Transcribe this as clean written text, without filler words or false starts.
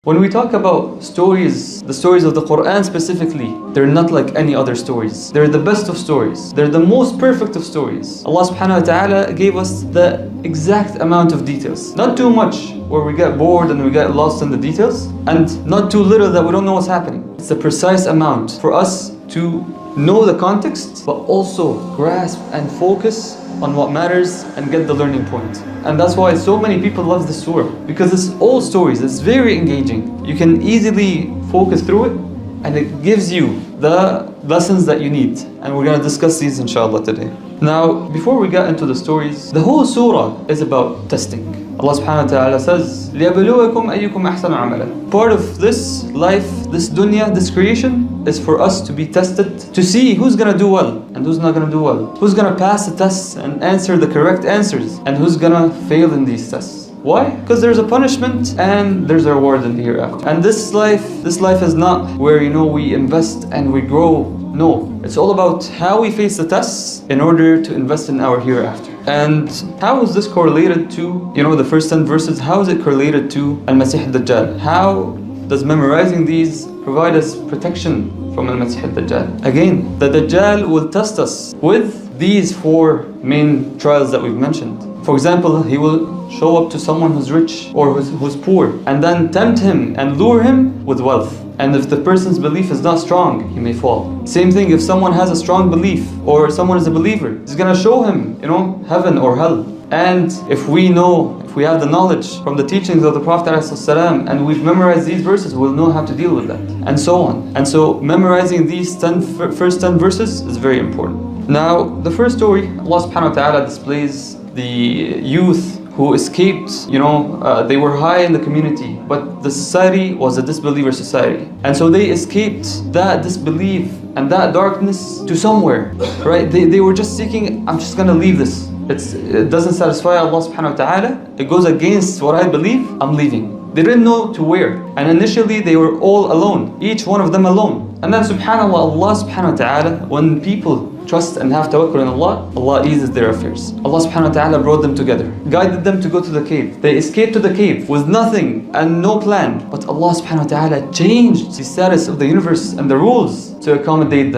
When we talk about stories, the stories of the Quran specifically, they're not like any other stories. They're the best of stories. They're the most perfect of stories. Allah subhanahu wa ta'ala gave us the exact amount of details. Not too much where we get bored and we get lost in the details, and not too little that we don't know what's happening. It's the precise amount for us to know the context, but also grasp and focus on what matters and get the learning point. And that's why so many people love this surah, because it's all stories, it's very engaging. You can easily focus through it and it gives you the lessons that you need. And we're going to discuss these inshallah today. Now, before we get into the stories, the whole surah is about testing. Allah subhanahu wa ta'ala says, لِيَبْلُوَكُمْ أَيُّكُمْ أَحْسَنُ عَمَلًا. Part of this life, this dunya, this creation is for us to be tested, to see who's gonna do well and who's not gonna do well. Who's gonna pass the tests and answer the correct answers, and who's gonna fail in these tests. Why? Because there's a punishment and there's a reward in the hereafter. And this life is not where we invest and we grow. No, it's all about how we face the tests in order to invest in our hereafter. And how is this correlated to, the first 10 verses? How is it correlated to Al-Masih al-Dajjal? How does memorizing these provide us protection from Al-Masih al-Dajjal? Again, the Dajjal will test us with these 4 main trials that we've mentioned. For example, he will show up to someone who's rich or who's poor, and then tempt him and lure him with wealth. And if the person's belief is not strong, he may fall. Same thing if someone has a strong belief or someone is a believer, he's gonna show him, heaven or hell. And if we have the knowledge from the teachings of the Prophet ﷺ and we've memorized these verses, we'll know how to deal with that, and so on. And so memorizing these first 10 verses is very important. Now, the first story, Allah subhanahu wa ta'ala displays the youth who escaped, they were high in the community, but the society was a disbeliever society. And so they escaped that disbelief and that darkness to somewhere, right? They were just seeking, I'm just gonna leave this. It doesn't satisfy Allah subhanahu wa ta'ala. It goes against what I believe, I'm leaving. They didn't know to where. And initially they were all alone, each one of them alone. And then subhanAllah, Allah subhanahu wa ta'ala, when people trust and have tawakkul in Allah, Allah eases their affairs. Allah subhanahu wa ta'ala brought them together, guided them to go to the cave. They escaped to the cave with nothing and no plan. But Allah subhanahu wa ta'ala changed the status of the universe and the rules to accommodate them.